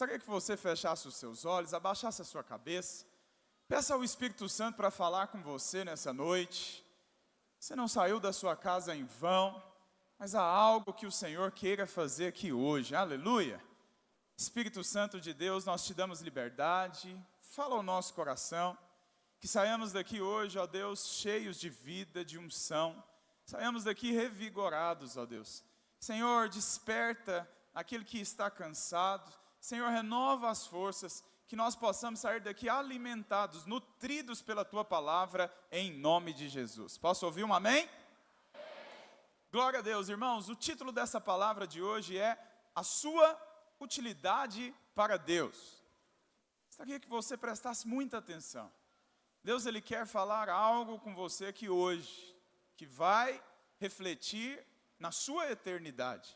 Gostaria que você fechasse os seus olhos, abaixasse a sua cabeça. Peça ao Espírito Santo para falar com você nessa noite. Você não saiu da sua casa em vão, mas há algo que o Senhor queira fazer aqui hoje. Aleluia! Espírito Santo de Deus, nós te damos liberdade. Fala ao nosso coração. Que saiamos daqui hoje, ó Deus, cheios de vida, de unção. Saiamos daqui revigorados, ó Deus. Senhor, desperta aquele que está cansado. Senhor, renova as forças. Que nós possamos sair daqui alimentados, nutridos pela Tua palavra, em nome de Jesus. Posso ouvir um amém? Glória a Deus, irmãos. O título dessa palavra de hoje é A Sua Utilidade para Deus. Gostaria que você prestasse muita atenção. Deus, Ele quer falar algo com você aqui hoje, que vai refletir na sua eternidade.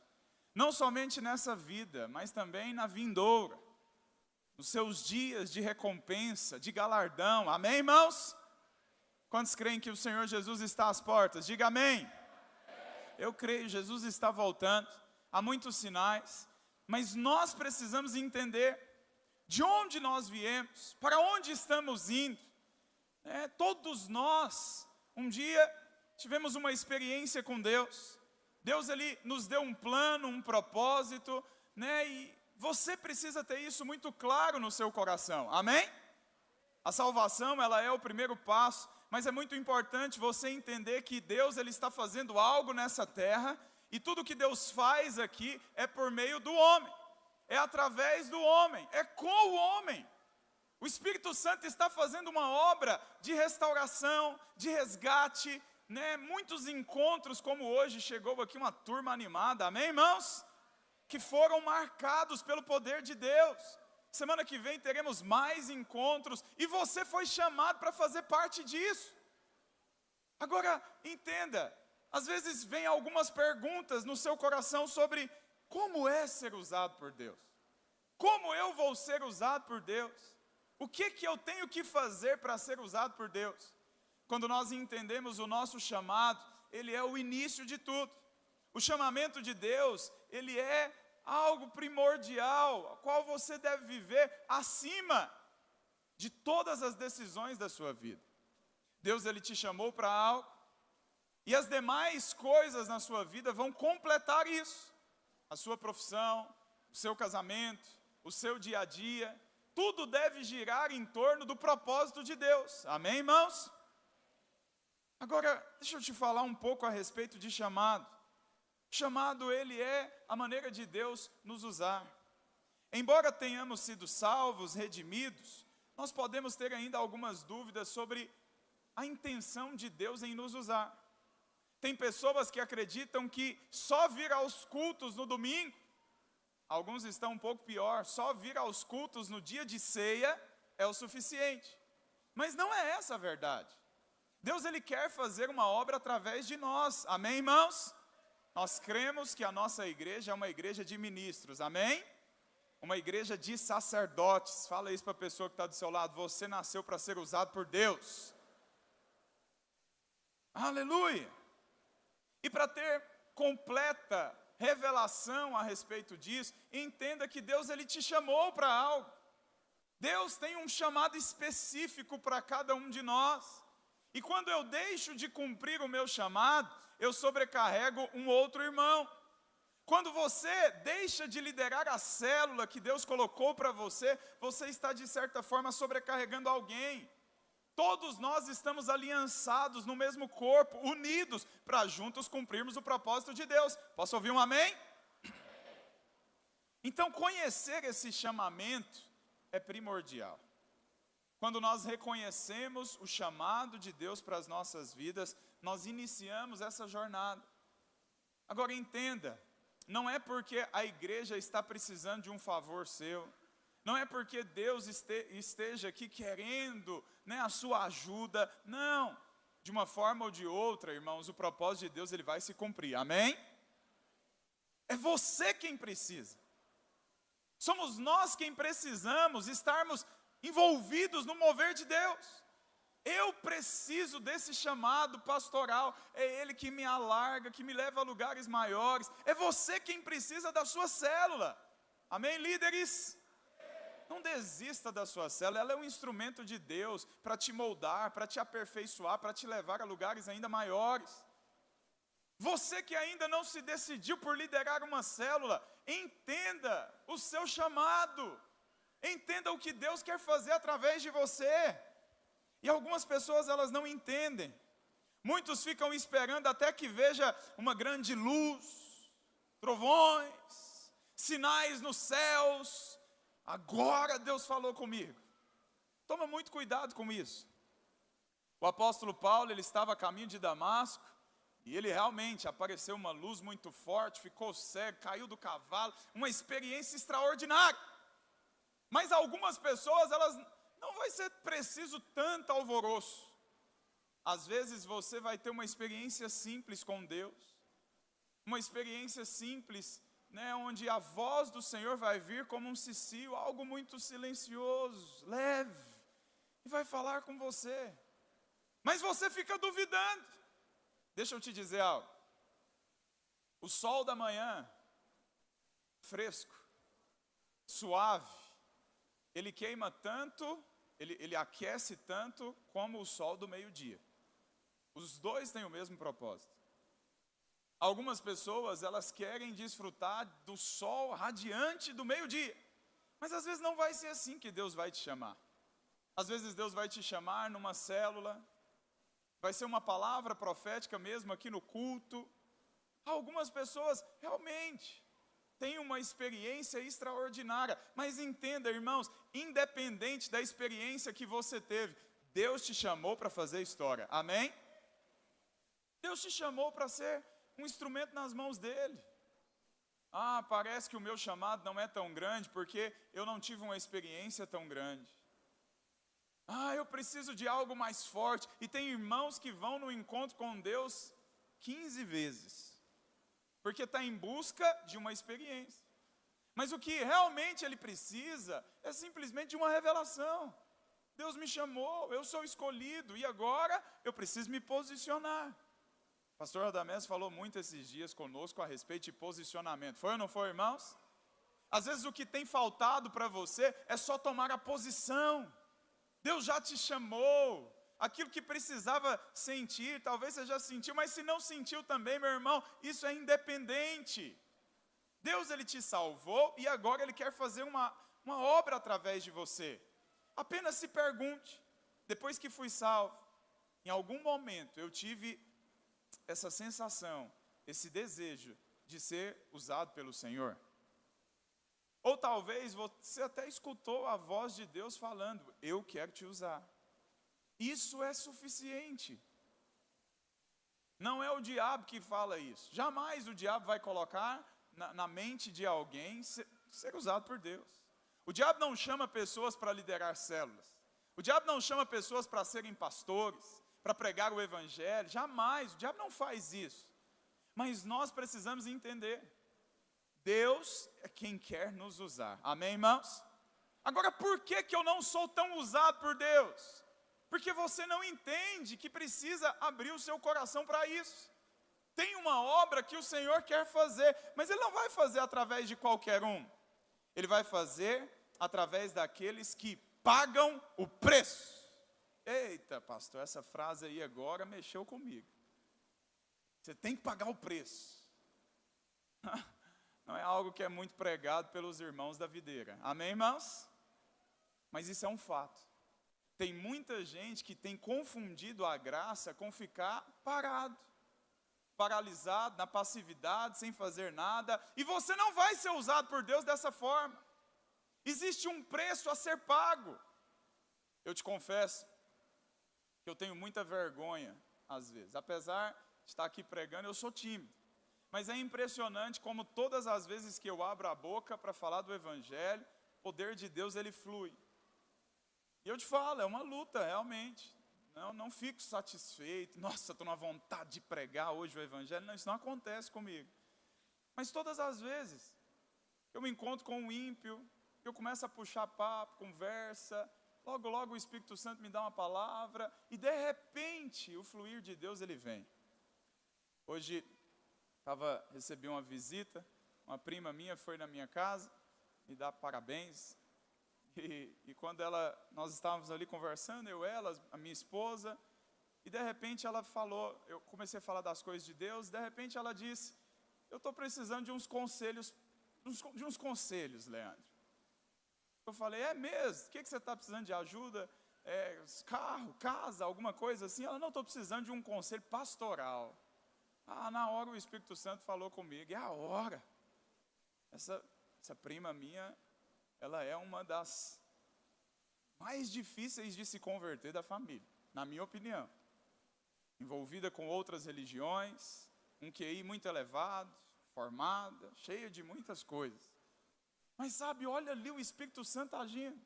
Não somente nessa vida, mas também na vindoura. Nos seus dias de recompensa, de galardão. Amém, irmãos? Quantos creem que o Senhor Jesus está às portas? Diga amém. Eu creio, Jesus está voltando. Há muitos sinais. Mas nós precisamos entender de onde nós viemos, para onde estamos indo. Todos nós, um dia, tivemos uma experiência com Deus. Deus, Ele nos deu um plano, um propósito, e você precisa ter isso muito claro no seu coração, amém? A salvação, ela é o primeiro passo, mas é muito importante você entender que Deus, Ele está fazendo algo nessa terra, e tudo que Deus faz aqui é por meio do homem, é através do homem, é com o homem. O Espírito Santo está fazendo uma obra de restauração, de resgate, muitos encontros, como hoje chegou aqui uma turma animada, amém, irmãos? Que foram marcados pelo poder de Deus. Semana que vem teremos mais encontros, e você foi chamado para fazer parte disso. Agora, entenda, às vezes vem algumas perguntas no seu coração sobre como é ser usado por Deus. Como eu vou ser usado por Deus? O que eu tenho que fazer para ser usado por Deus? Quando nós entendemos o nosso chamado, ele é o início de tudo. O chamamento de Deus, ele é algo primordial, a qual você deve viver acima de todas as decisões da sua vida. Deus, ele te chamou para algo, e as demais coisas na sua vida vão completar isso. A sua profissão, o seu casamento, o seu dia a dia, tudo deve girar em torno do propósito de Deus. Amém, irmãos? Agora, deixa eu te falar um pouco a respeito de chamado. Chamado, ele é a maneira de Deus nos usar. Embora tenhamos sido salvos, redimidos, nós podemos ter ainda algumas dúvidas sobre a intenção de Deus em nos usar. Tem pessoas que acreditam que só vir aos cultos no domingo, alguns estão um pouco pior, só vir aos cultos no dia de ceia é o suficiente. Mas não é essa a verdade. Deus, ele quer fazer uma obra através de nós. Amém, irmãos? Nós cremos que a nossa igreja é uma igreja de ministros. Amém? Uma igreja de sacerdotes. Fala isso para a pessoa que está do seu lado. Você nasceu para ser usado por Deus. Aleluia! E para ter completa revelação a respeito disso, entenda que Deus, ele te chamou para algo. Deus tem um chamado específico para cada um de nós. E quando eu deixo de cumprir o meu chamado, eu sobrecarrego um outro irmão. Quando você deixa de liderar a célula que Deus colocou para você, você está de certa forma sobrecarregando alguém. Todos nós estamos aliançados no mesmo corpo, unidos, para juntos cumprirmos o propósito de Deus. Posso ouvir um amém? Então, conhecer esse chamamento é primordial. Quando nós reconhecemos o chamado de Deus para as nossas vidas, nós iniciamos essa jornada. Agora entenda, não é porque a igreja está precisando de um favor seu, não é porque Deus esteja aqui querendo a sua ajuda, não. De uma forma ou de outra, irmãos, o propósito de Deus, ele vai se cumprir, amém? É você quem precisa. Somos nós quem precisamos estarmos envolvidos no mover de Deus. Eu preciso desse chamado pastoral, é Ele que me alarga, que me leva a lugares maiores. É você quem precisa da sua célula, amém, líderes? Não desista da sua célula, ela é um instrumento de Deus para te moldar, para te aperfeiçoar, para te levar a lugares ainda maiores. Você que ainda não se decidiu por liderar uma célula, entenda o seu chamado, entenda o que Deus quer fazer através de você. E algumas pessoas, elas não entendem. Muitos ficam esperando até que veja uma grande luz, trovões, sinais nos céus. Agora Deus falou comigo. Toma muito cuidado com isso. O apóstolo Paulo, ele estava a caminho de Damasco, e ele realmente apareceu uma luz muito forte, ficou cego, caiu do cavalo, uma experiência extraordinária. Mas algumas pessoas, elas não vai ser preciso tanto alvoroço. Às vezes você vai ter uma experiência simples com Deus, uma experiência simples, onde a voz do Senhor vai vir como um cicio, algo muito silencioso, leve, e vai falar com você. Mas você fica duvidando. Deixa eu te dizer algo. O sol da manhã, fresco, suave, ele queima tanto, ele aquece tanto como o sol do meio-dia. Os dois têm o mesmo propósito. Algumas pessoas, elas querem desfrutar do sol radiante do meio-dia. Mas às vezes não vai ser assim que Deus vai te chamar. Às vezes Deus vai te chamar numa célula, vai ser uma palavra profética mesmo aqui no culto. Algumas pessoas realmente têm uma experiência extraordinária. Mas entenda, irmãos, independente da experiência que você teve, Deus te chamou para fazer história. Amém? Deus te chamou para ser um instrumento nas mãos dele. Parece que o meu chamado não é tão grande porque eu não tive uma experiência tão grande. Eu preciso de algo mais forte. E tem irmãos que vão no encontro com Deus 15 vezes, porque está em busca de uma experiência. Mas o que realmente ele precisa é simplesmente de uma revelação. Deus me chamou, eu sou escolhido, e agora eu preciso me posicionar. O pastor Adamés falou muito esses dias conosco a respeito de posicionamento. Foi ou não foi, irmãos? Às vezes o que tem faltado para você é só tomar a posição. Deus já te chamou. Aquilo que precisava sentir, talvez você já sentiu, mas se não sentiu também, meu irmão, isso é independente. Deus, ele te salvou e agora ele quer fazer uma obra através de você. Apenas se pergunte, depois que fui salvo, em algum momento eu tive essa sensação, esse desejo de ser usado pelo Senhor? Ou talvez você até escutou a voz de Deus falando, eu quero te usar. Isso é suficiente. Não é o diabo que fala isso. Jamais o diabo vai colocar na mente de alguém ser usado por Deus. O diabo não chama pessoas para liderar células. O diabo não chama pessoas para serem pastores, para pregar o evangelho. Jamais, o diabo não faz isso. Mas nós precisamos entender. Deus é quem quer nos usar. Amém, irmãos? Agora, por que eu não sou tão usado por Deus? Porque você não entende que precisa abrir o seu coração para isso. Tem uma obra que o Senhor quer fazer, mas Ele não vai fazer através de qualquer um. Ele vai fazer através daqueles que pagam o preço. Eita, pastor, essa frase aí agora mexeu comigo. Você tem que pagar o preço. Não é algo que é muito pregado pelos irmãos da videira. Amém, irmãos? Mas isso é um fato. Tem muita gente que tem confundido a graça com ficar parado, paralisado, na passividade, sem fazer nada. E você não vai ser usado por Deus dessa forma. Existe um preço a ser pago. Eu te confesso que eu tenho muita vergonha, às vezes. Apesar de estar aqui pregando, eu sou tímido. Mas é impressionante como todas as vezes que eu abro a boca para falar do Evangelho, o poder de Deus, ele flui. E eu te falo, é uma luta, realmente. Não fico satisfeito. Nossa, estou na vontade de pregar hoje o Evangelho. Não, isso não acontece comigo. Mas todas as vezes eu me encontro com um ímpio, eu começo a puxar papo, conversa, logo o Espírito Santo me dá uma palavra, e de repente o fluir de Deus, ele vem. Hoje recebi uma visita, uma prima minha foi na minha casa, me dar parabéns, E quando nós estávamos ali conversando, ela, a minha esposa, e de repente ela falou, eu comecei a falar das coisas de Deus, de repente ela disse, eu estou precisando de uns conselhos, Leandro. Eu falei, é mesmo? O que você está precisando de ajuda? Carro, casa, alguma coisa assim? Ela, não, estou precisando de um conselho pastoral. Na hora o Espírito Santo falou comigo, é a hora. Essa prima minha, ela é uma das mais difíceis de se converter da família, na minha opinião. Envolvida com outras religiões, um QI muito elevado, formada, cheia de muitas coisas. Mas sabe, olha ali o Espírito Santo agindo.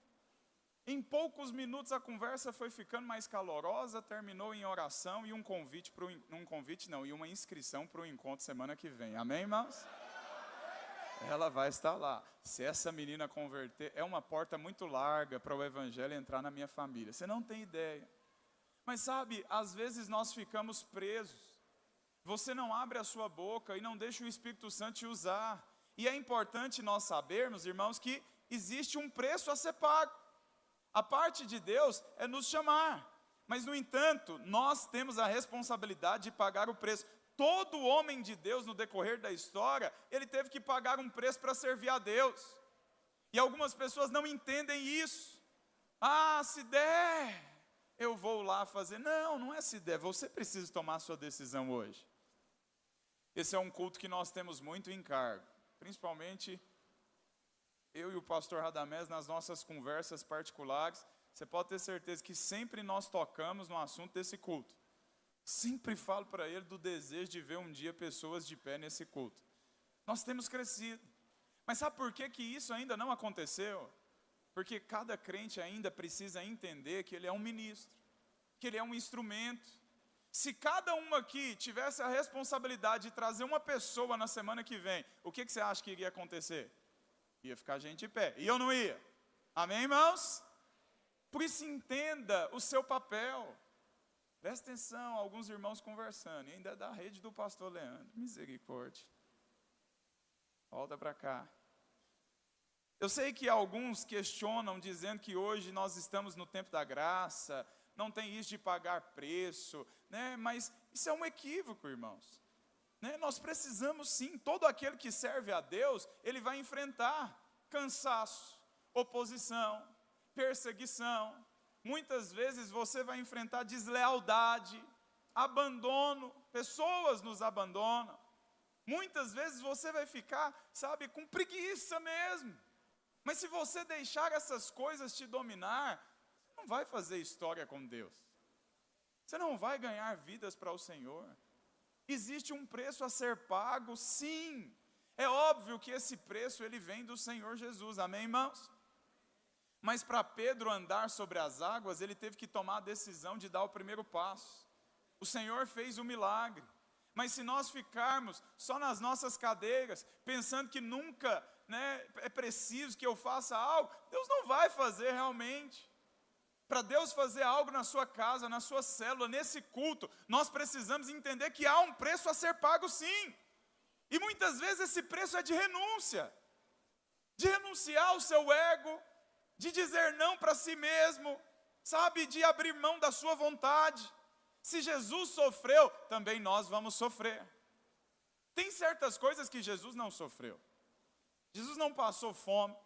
Em poucos minutos a conversa foi ficando mais calorosa, terminou em oração e uma inscrição para o encontro semana que vem. Amém, irmãos? Ela vai estar lá. Se essa menina converter, é uma porta muito larga para o evangelho entrar na minha família. Você não tem ideia. Mas sabe, às vezes nós ficamos presos. Você não abre a sua boca e não deixa o Espírito Santo te usar. E é importante nós sabermos, irmãos, que existe um preço a ser pago. A parte de Deus é nos chamar. Mas, no entanto, nós temos a responsabilidade de pagar o preço. Todo homem de Deus, no decorrer da história, ele teve que pagar um preço para servir a Deus. E algumas pessoas não entendem isso. Se der, eu vou lá fazer. Não é se der, você precisa tomar a sua decisão hoje. Esse é um culto que nós temos muito encargo. Principalmente eu e o pastor Radamés, nas nossas conversas particulares, você pode ter certeza que sempre nós tocamos no assunto desse culto. Sempre falo para ele do desejo de ver um dia pessoas de pé nesse culto. Nós temos crescido. Mas sabe por que isso ainda não aconteceu? Porque cada crente ainda precisa entender que ele é um ministro, que ele é um instrumento. Se cada um aqui tivesse a responsabilidade de trazer uma pessoa na semana que vem, o que você acha que iria acontecer? Ia ficar gente de pé. E eu não ia. Amém, irmãos? Por isso entenda o seu papel. Presta atenção, alguns irmãos conversando. E ainda é da rede do pastor Leandro. Misericórdia. Volta para cá. Eu sei que alguns questionam, dizendo que hoje nós estamos no tempo da graça, não tem isso de pagar preço, né? Mas isso é um equívoco, irmãos. Nós precisamos sim, todo aquele que serve a Deus, ele vai enfrentar cansaço, oposição, perseguição. Muitas vezes você vai enfrentar deslealdade, abandono, pessoas nos abandonam. Muitas vezes você vai ficar, com preguiça mesmo. Mas se você deixar essas coisas te dominar, você não vai fazer história com Deus. Você não vai ganhar vidas para o Senhor. Existe um preço a ser pago, sim. É óbvio que esse preço ele vem do Senhor Jesus, amém, irmãos? Mas para Pedro andar sobre as águas, ele teve que tomar a decisão de dar o primeiro passo. O Senhor fez o milagre. Mas se nós ficarmos só nas nossas cadeiras, pensando que nunca é preciso que eu faça algo, Deus não vai fazer realmente. Para Deus fazer algo na sua casa, na sua célula, nesse culto, nós precisamos entender que há um preço a ser pago sim. E muitas vezes esse preço é de renúncia. De renunciar ao seu ego, de dizer não para si mesmo, de abrir mão da sua vontade. Se Jesus sofreu, também nós vamos sofrer. Tem certas coisas que Jesus não sofreu. Jesus não passou fome,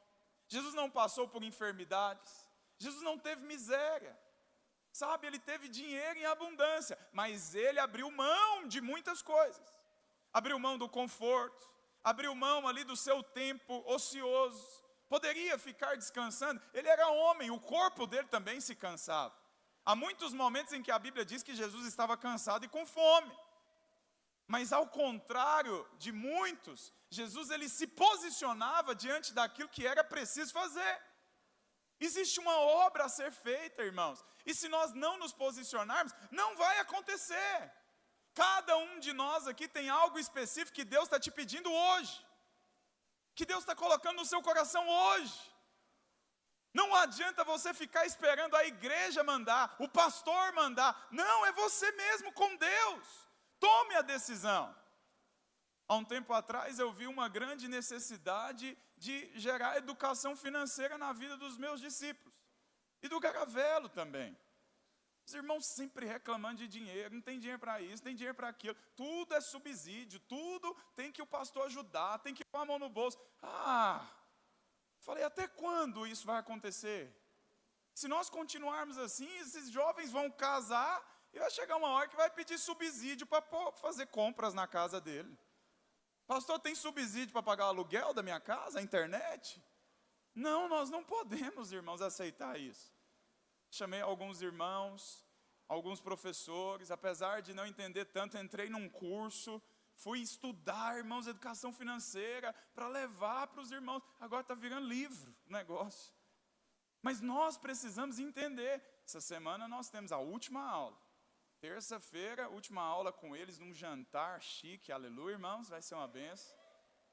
Jesus não passou por enfermidades, Jesus não teve miséria, ele teve dinheiro em abundância, mas ele abriu mão de muitas coisas. Abriu mão do conforto, abriu mão ali do seu tempo ocioso, poderia ficar descansando, ele era homem, o corpo dele também se cansava. Há muitos momentos em que a Bíblia diz que Jesus estava cansado e com fome. Mas ao contrário de muitos, Jesus ele se posicionava diante daquilo que era preciso fazer. Existe uma obra a ser feita, irmãos. E se nós não nos posicionarmos, não vai acontecer. Cada um de nós aqui tem algo específico que Deus está te pedindo hoje. Que Deus está colocando no seu coração hoje. Não adianta você ficar esperando a igreja mandar, o pastor mandar. Não, é você mesmo com Deus. Tome a decisão. Há um tempo atrás eu vi uma grande necessidade de gerar educação financeira na vida dos meus discípulos. E do Garavelo também. Os irmãos sempre reclamando de dinheiro, não tem dinheiro para isso, não tem dinheiro para aquilo. Tudo é subsídio, tudo tem que o pastor ajudar, tem que pôr a mão no bolso. Falei, até quando isso vai acontecer? Se nós continuarmos assim, esses jovens vão casar e vai chegar uma hora que vai pedir subsídio para fazer compras na casa dele. Pastor, tem subsídio para pagar o aluguel da minha casa, a internet? Não, nós não podemos, irmãos, aceitar isso. Chamei alguns irmãos, alguns professores, apesar de não entender tanto, entrei num curso, fui estudar, irmãos, educação financeira, para levar para os irmãos. Agora está virando livro o negócio. Mas nós precisamos entender. Essa semana nós temos a última aula. Terça-feira, última aula com eles, num jantar chique, aleluia, irmãos, vai ser uma benção.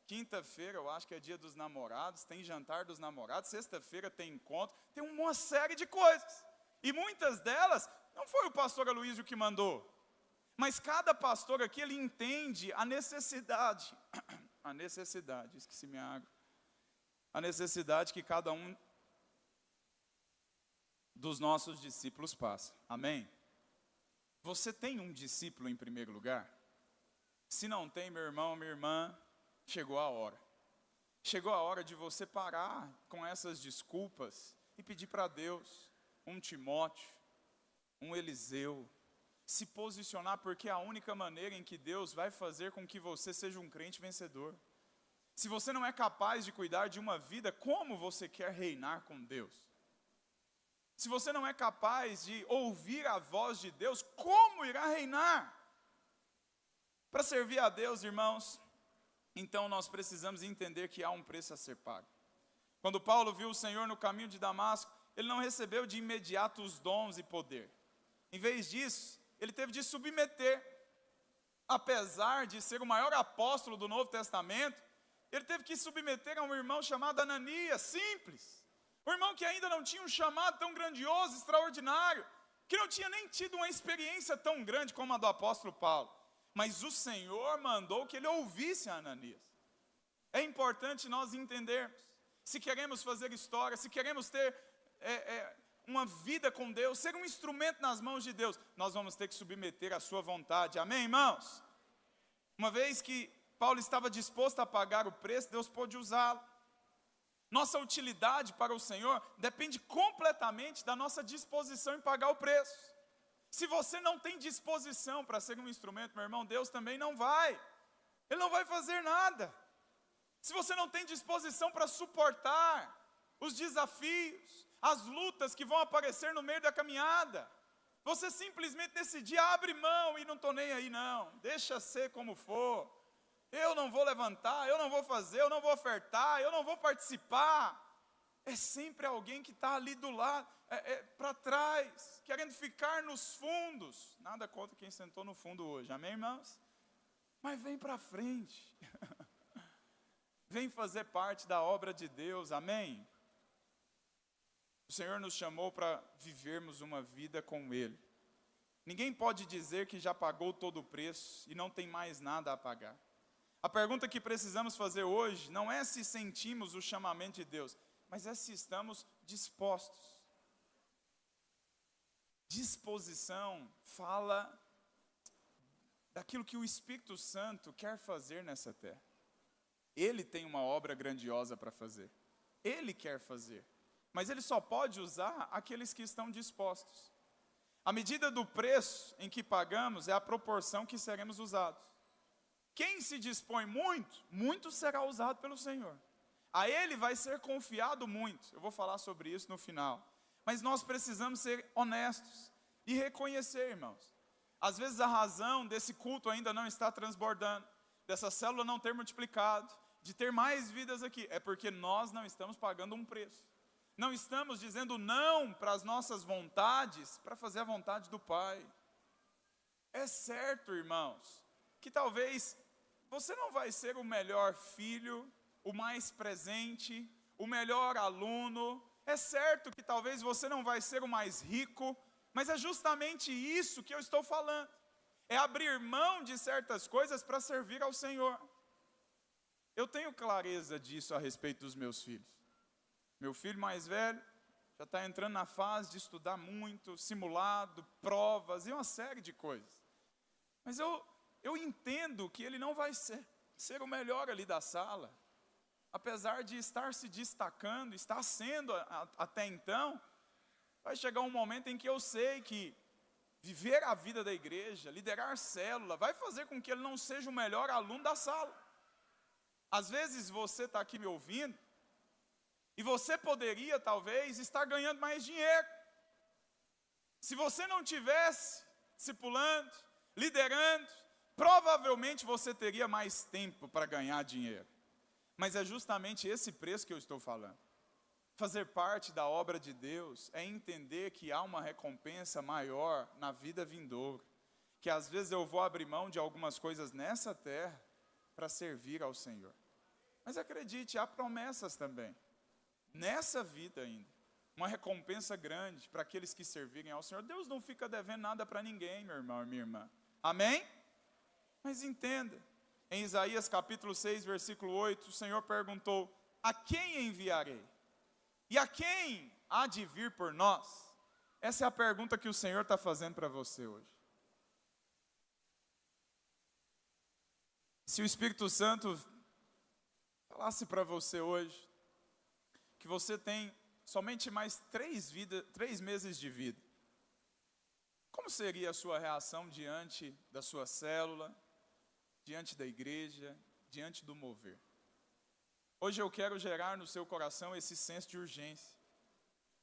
Quinta-feira, eu acho que é dia dos namorados, tem jantar dos namorados. Sexta-feira tem encontro, tem uma série de coisas. E muitas delas, não foi o pastor Aloysio que mandou. Mas cada pastor aqui, ele entende a necessidade. Esqueci minha água. A necessidade que cada um dos nossos discípulos passa. Amém? Você tem um discípulo em primeiro lugar? Se não tem, meu irmão, minha irmã, chegou a hora. Chegou a hora de você parar com essas desculpas e pedir para Deus um Timóteo, um Eliseu, se posicionar, porque é a única maneira em que Deus vai fazer com que você seja um crente vencedor. Se você não é capaz de cuidar de uma vida, como você quer reinar com Deus? Se você não é capaz de ouvir a voz de Deus, como irá reinar? Para servir a Deus, irmãos, então nós precisamos entender que há um preço a ser pago. Quando Paulo viu o Senhor no caminho de Damasco, ele não recebeu de imediato os dons e poder. Em vez disso, ele teve de submeter. Apesar de ser o maior apóstolo do Novo Testamento, ele teve que submeter a um irmão chamado Ananias, simples. Um irmão que ainda não tinha um chamado tão grandioso, extraordinário, que não tinha nem tido uma experiência tão grande como a do apóstolo Paulo. Mas o Senhor mandou que ele ouvisse a Ananias. É importante nós entendermos, se queremos fazer história, se queremos ter uma vida com Deus, ser um instrumento nas mãos de Deus, nós vamos ter que submeter à sua vontade. Amém, irmãos? Uma vez que Paulo estava disposto a pagar o preço, Deus pôde usá-lo. Nossa utilidade para o Senhor depende completamente da nossa disposição em pagar o preço. Se você não tem disposição para ser um instrumento, meu irmão, Deus também não vai. Ele não vai fazer nada. Se você não tem disposição para suportar os desafios, as lutas que vão aparecer no meio da caminhada, você simplesmente nesse dia abre mão e não estou nem aí não, deixa ser como for. Eu não vou levantar, eu não vou fazer, eu não vou ofertar, eu não vou participar. É sempre alguém que está ali do lado, para trás, querendo ficar nos fundos. Nada contra quem sentou no fundo hoje, amém, irmãos? Mas vem para frente. Vem fazer parte da obra de Deus, amém? O Senhor nos chamou para vivermos uma vida com Ele. Ninguém pode dizer que já pagou todo o preço e não tem mais nada a pagar. A pergunta que precisamos fazer hoje não é se sentimos o chamamento de Deus, mas é se estamos dispostos. Disposição fala daquilo que o Espírito Santo quer fazer nessa terra. Ele tem uma obra grandiosa para fazer. Ele quer fazer. Mas Ele só pode usar aqueles que estão dispostos. A medida do preço em que pagamos é a proporção que seremos usados. Quem se dispõe muito, muito será usado pelo Senhor. A Ele vai ser confiado muito. Eu vou falar sobre isso no final. Mas nós precisamos ser honestos e reconhecer, irmãos. Às vezes a razão desse culto ainda não está transbordando, dessa célula não ter multiplicado, de ter mais vidas aqui, é porque nós não estamos pagando um preço. Não estamos dizendo não para as nossas vontades, para fazer a vontade do Pai. É certo, irmãos, que talvez você não vai ser o melhor filho, o mais presente, o melhor aluno. É certo que talvez você não vai ser o mais rico, mas é justamente isso que eu estou falando. É abrir mão de certas coisas para servir ao Senhor. Eu tenho clareza disso a respeito dos meus filhos. Meu filho mais velho já está entrando na fase de estudar muito, simulado, provas e uma série de coisas. Mas eu entendo que ele não vai ser o melhor ali da sala. Apesar de estar se destacando, está sendo até então, vai chegar um momento em que eu sei que viver a vida da igreja, liderar célula, vai fazer com que ele não seja o melhor aluno da sala. Às vezes você está aqui me ouvindo, e você poderia, talvez, estar ganhando mais dinheiro. Se você não tivesse discipulando, liderando, provavelmente você teria mais tempo para ganhar dinheiro. Mas é justamente esse preço que eu estou falando. Fazer parte da obra de Deus é entender que há uma recompensa maior na vida vindoura. Que às vezes eu vou abrir mão de algumas coisas nessa terra para servir ao Senhor. Mas acredite, há promessas também. Nessa vida ainda, uma recompensa grande para aqueles que servirem ao Senhor. Deus não fica devendo nada para ninguém, meu irmão e minha irmã. Amém? Mas entenda, em Isaías capítulo 6, versículo 8, o Senhor perguntou: a quem enviarei? E a quem há de vir por nós? Essa é a pergunta que o Senhor está fazendo para você hoje. Se o Espírito Santo falasse para você hoje, que você tem somente mais 3 meses de vida, como seria a sua reação diante da sua célula, diante da igreja, diante do mover? Hoje eu quero gerar no seu coração esse senso de urgência,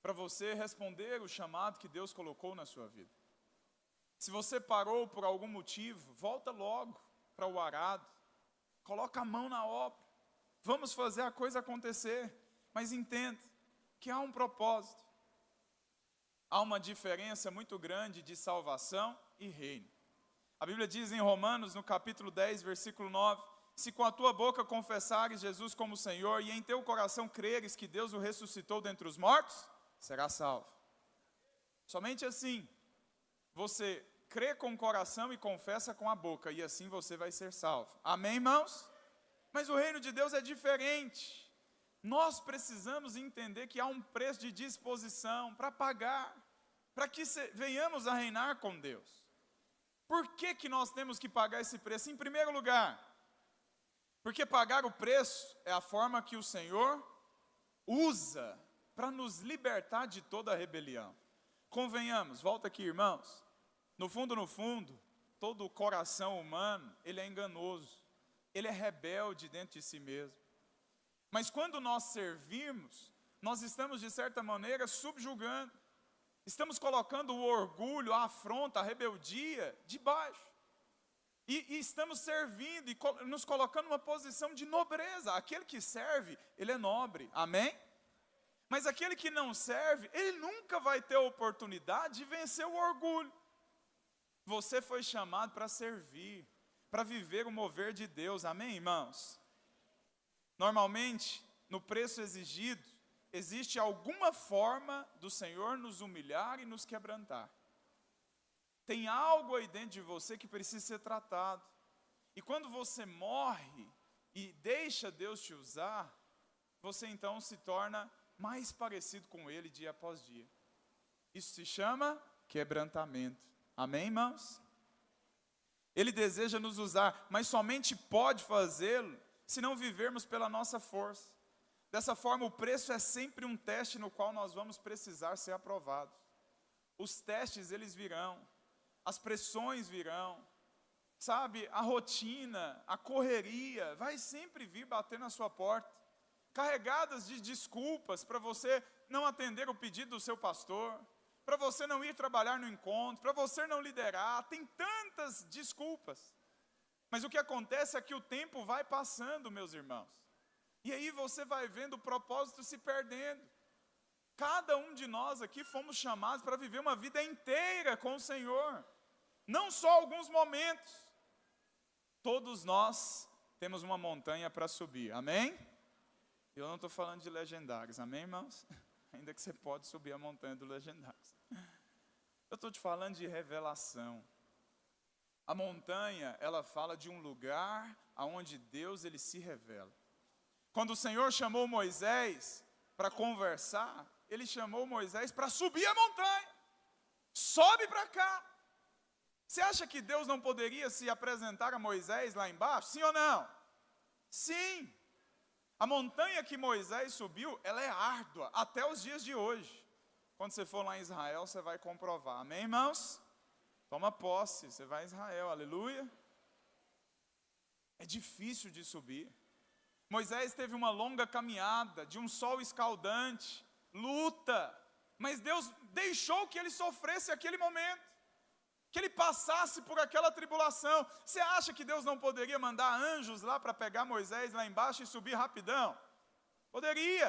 para você responder o chamado que Deus colocou na sua vida. Se você parou por algum motivo, volta logo para o arado, coloca a mão na obra, vamos fazer a coisa acontecer. Mas entenda que há um propósito. Há uma diferença muito grande de salvação e reino. A Bíblia diz em Romanos, no capítulo 10, versículo 9, se com a tua boca confessares Jesus como Senhor e em teu coração creres que Deus o ressuscitou dentre os mortos, serás salvo. Somente assim, você crê com o coração e confessa com a boca, e assim você vai ser salvo. Amém, irmãos? Mas o reino de Deus é diferente. Nós precisamos entender que há um preço de disposição para pagar, para que venhamos a reinar com Deus. Por que nós temos que pagar esse preço? Em primeiro lugar, porque pagar o preço é a forma que o Senhor usa para nos libertar de toda a rebelião. Convenhamos, volta aqui, irmãos, no fundo, todo o coração humano, ele é enganoso, ele é rebelde dentro de si mesmo. Mas quando nós servimos, nós estamos de certa maneira subjugando, estamos colocando o orgulho, a afronta, a rebeldia de baixo. E estamos servindo e nos colocando numa posição de nobreza. Aquele que serve, ele é nobre, amém? Mas aquele que não serve, ele nunca vai ter a oportunidade de vencer o orgulho. Você foi chamado para servir, para viver o mover de Deus, amém, irmãos? Normalmente, no preço exigido, existe alguma forma do Senhor nos humilhar e nos quebrantar. Tem algo aí dentro de você que precisa ser tratado. E quando você morre e deixa Deus te usar, você então se torna mais parecido com Ele dia após dia. Isso se chama quebrantamento. Amém, irmãos? Ele deseja nos usar, mas somente pode fazê-lo se não vivermos pela nossa força. Dessa forma, o preço é sempre um teste no qual nós vamos precisar ser aprovados. Os testes, eles virão, as pressões virão, sabe, a rotina, a correria, vai sempre vir bater na sua porta, carregadas de desculpas para você não atender o pedido do seu pastor, para você não ir trabalhar no encontro, para você não liderar, tem tantas desculpas. Mas o que acontece é que o tempo vai passando, meus irmãos. E aí você vai vendo o propósito se perdendo. Cada um de nós aqui fomos chamados para viver uma vida inteira com o Senhor. Não só alguns momentos. Todos nós temos uma montanha para subir, amém? Eu não estou falando de legendários, amém, irmãos? Ainda que você pode subir a montanha do legendários. Eu estou te falando de revelação. A montanha, ela fala de um lugar onde Deus ele se revela. Quando o Senhor chamou Moisés para conversar, ele chamou Moisés para subir a montanha. Sobe para cá. Você acha que Deus não poderia se apresentar a Moisés lá embaixo? Sim ou não? Sim. A montanha que Moisés subiu, ela é árdua até os dias de hoje. Quando você for lá em Israel, você vai comprovar. Amém, irmãos? Toma posse, você vai a Israel, aleluia. É difícil de subir. Moisés teve uma longa caminhada, de um sol escaldante, luta. Mas Deus deixou que ele sofresse aquele momento, que ele passasse por aquela tribulação. Você acha que Deus não poderia mandar anjos lá para pegar Moisés lá embaixo e subir rapidão? Poderia,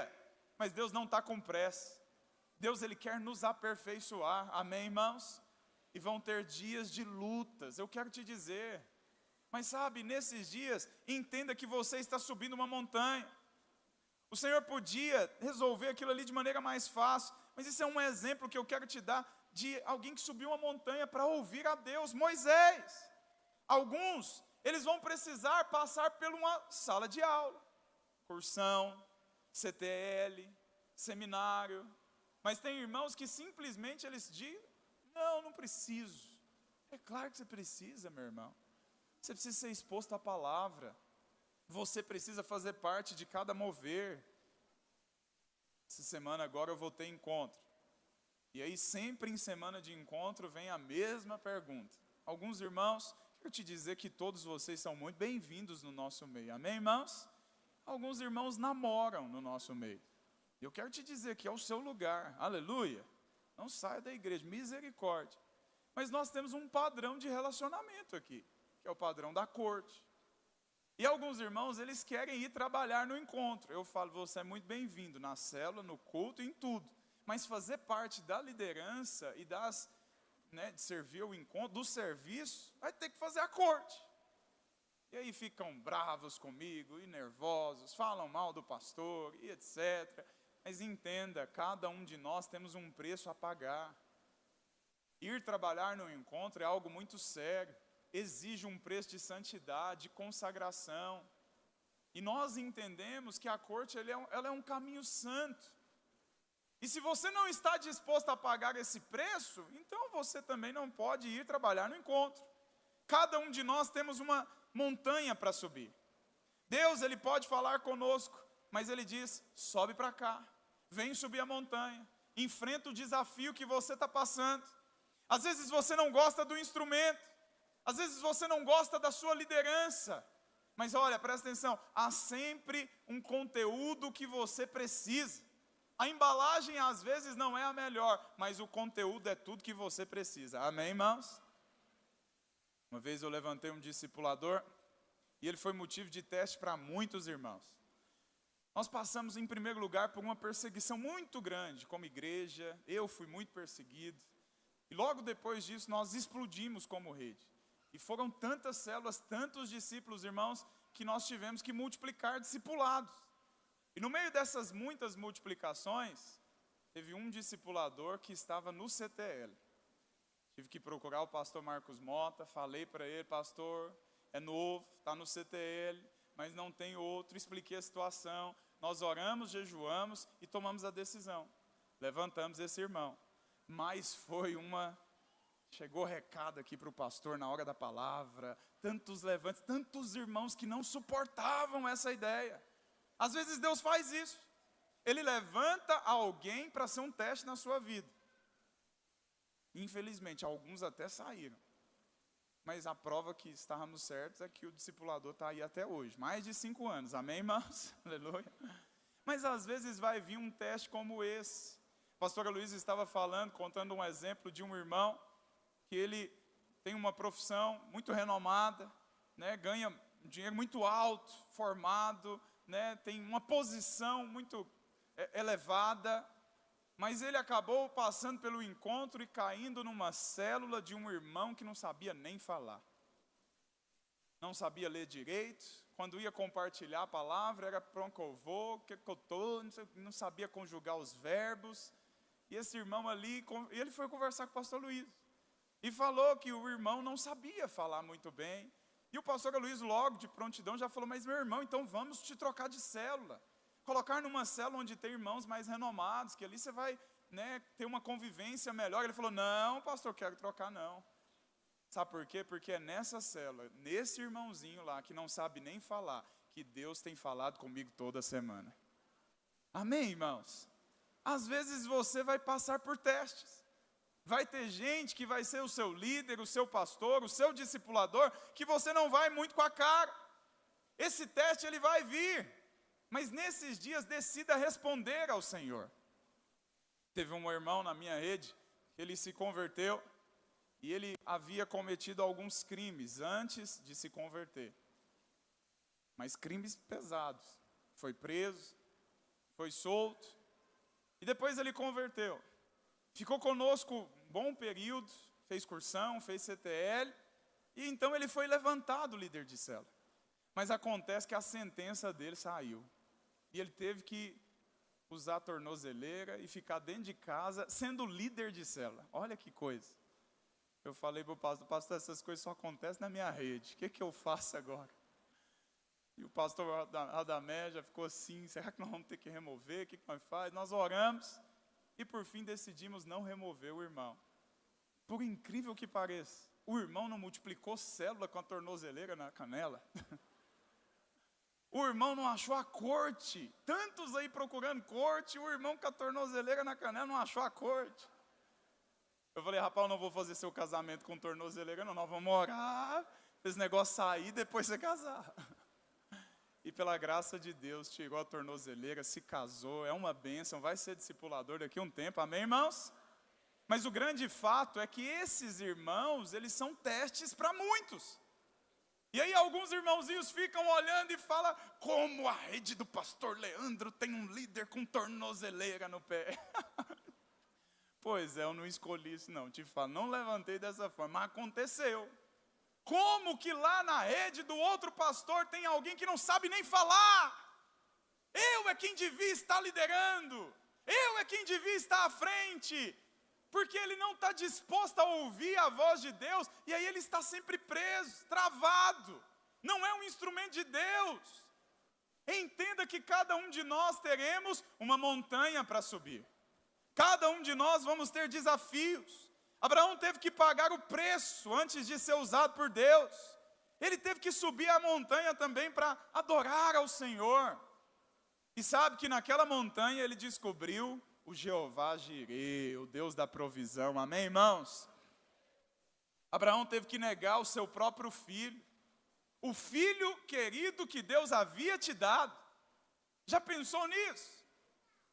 mas Deus não está com pressa. Deus, ele quer nos aperfeiçoar, amém, irmãos? E vão ter dias de lutas, eu quero te dizer. Mas sabe, nesses dias, entenda que você está subindo uma montanha. O Senhor podia resolver aquilo ali de maneira mais fácil, mas isso é um exemplo que eu quero te dar de alguém que subiu uma montanha para ouvir a Deus, Moisés. Alguns, eles vão precisar passar por uma sala de aula, cursão, CTL, seminário, mas tem irmãos que simplesmente eles dizem, não preciso. É claro que você precisa, meu irmão. Você precisa ser exposto à palavra. Você precisa fazer parte de cada mover. Essa semana agora eu vou ter encontro. E aí sempre em semana de encontro vem a mesma pergunta. Alguns irmãos, quero te dizer que todos vocês são muito bem-vindos no nosso meio. Amém, irmãos? Alguns irmãos namoram no nosso meio. E eu quero te dizer que é o seu lugar. Aleluia. Não saia da igreja, misericórdia. Mas nós temos um padrão de relacionamento aqui, que é o padrão da corte. E alguns irmãos, eles querem ir trabalhar no encontro. Eu falo, você é muito bem-vindo na célula, no culto, em tudo. Mas fazer parte da liderança e de servir o encontro, do serviço, vai ter que fazer a corte. E aí ficam bravos comigo, e nervosos, falam mal do pastor, e etc. Mas entenda, cada um de nós temos um preço a pagar. Ir trabalhar no encontro é algo muito sério. Exige um preço de santidade, de consagração. E nós entendemos que a corte ela é um caminho santo. E se você não está disposto a pagar esse preço, então você também não pode ir trabalhar no encontro. Cada um de nós temos uma montanha para subir. Deus, ele pode falar conosco, mas ele diz, sobe para cá, vem subir a montanha, enfrenta o desafio que você está passando. Às vezes você não gosta do instrumento, às vezes você não gosta da sua liderança, mas olha, presta atenção, há sempre um conteúdo que você precisa. A embalagem às vezes não é a melhor, mas o conteúdo é tudo que você precisa. Amém, irmãos? Uma vez eu levantei um discipulador e ele foi motivo de teste para muitos irmãos. Nós passamos em primeiro lugar por uma perseguição muito grande como igreja, eu fui muito perseguido. E logo depois disso nós explodimos como rede. E foram tantas células, tantos discípulos, irmãos, que nós tivemos que multiplicar discipulados. E no meio dessas muitas multiplicações, teve um discipulador que estava no CTL. Tive que procurar o pastor Marcos Mota, falei para ele, pastor, é novo, está no CTL, mas não tem outro, expliquei a situação. Nós oramos, jejuamos e tomamos a decisão. Levantamos esse irmão. Mas chegou recado aqui para o pastor na hora da palavra, tantos levantes, tantos irmãos que não suportavam essa ideia. Às vezes Deus faz isso. Ele levanta alguém para ser um teste na sua vida. Infelizmente, alguns até saíram. Mas a prova que estávamos certos é que o discipulador está aí até hoje. Mais de 5 anos, amém, irmãos? Aleluia. Mas às vezes vai vir um teste como esse. A pastora Luísa estava falando, contando um exemplo de um irmão, que ele tem uma profissão muito renomada, ganha um dinheiro muito alto, formado, tem uma posição muito elevada, mas ele acabou passando pelo encontro e caindo numa célula de um irmão que não sabia nem falar. Não sabia ler direito, quando ia compartilhar a palavra, era pronto eu vou, que eu tô, não sabia conjugar os verbos. E esse irmão ali, ele foi conversar com o pastor Luiz. E falou que o irmão não sabia falar muito bem, E o pastor Aloysio logo de prontidão já falou, mas meu irmão, então vamos te trocar de célula. Colocar numa célula onde tem irmãos mais renomados, que ali você vai, né, ter uma convivência melhor. Ele falou, não pastor, quero trocar não. Sabe por quê? Porque é nessa célula, nesse irmãozinho lá, que não sabe nem falar, que Deus tem falado comigo toda semana. Amém, irmãos? Às vezes você vai passar por testes. Vai ter gente que vai ser o seu líder, o seu pastor, o seu discipulador, que você não vai muito com a cara. Esse teste ele vai vir, mas nesses dias decida responder ao Senhor. Teve um irmão na minha rede, ele se converteu e ele havia cometido alguns crimes antes de se converter. Mas crimes pesados. Foi preso, foi solto e depois ele converteu. Ficou conosco um bom período, fez cursão, fez CTL, e então ele foi levantado líder de célula. Mas acontece que a sentença dele saiu. E ele teve que usar a tornozeleira e ficar dentro de casa, sendo líder de célula. Olha que coisa. Eu falei para o pastor, essas coisas só acontecem na minha rede. O que eu faço agora? E o pastor Adamé já ficou assim, será que nós vamos ter que remover? O que nós faz? Nós oramos. E por fim decidimos não remover o irmão. Por incrível que pareça, o irmão não multiplicou célula com a tornozeleira na canela. O irmão não achou a corte. Tantos aí procurando corte, o irmão com a tornozeleira na canela não achou a corte. Eu falei, rapaz, eu não vou fazer seu casamento com tornozeleira, não. Nós vamos orar, esse negócio sair, depois você casar. E pela graça de Deus, tirou a tornozeleira, se casou, é uma bênção, vai ser discipulador daqui a um tempo, amém, irmãos? Mas o grande fato é que esses irmãos, eles são testes para muitos. E aí alguns irmãozinhos ficam olhando e falam, como a rede do pastor Leandro tem um líder com tornozeleira no pé. Pois é, eu não escolhi isso não, te falo, não levantei dessa forma, mas aconteceu. Como que lá na rede do outro pastor tem alguém que não sabe nem falar? Eu é quem devia estar liderando. Eu é quem devia estar à frente. Porque ele não está disposto a ouvir a voz de Deus. E aí ele está sempre preso, travado. Não é um instrumento de Deus. Entenda que cada um de nós teremos uma montanha para subir. Cada um de nós vamos ter desafios. Abraão teve que pagar o preço antes de ser usado por Deus. Ele teve que subir a montanha também para adorar ao Senhor. E sabe que naquela montanha ele descobriu o Jeová Jirê, o Deus da provisão. Amém, irmãos? Abraão teve que negar o seu próprio filho. O filho querido que Deus havia te dado. Já pensou nisso?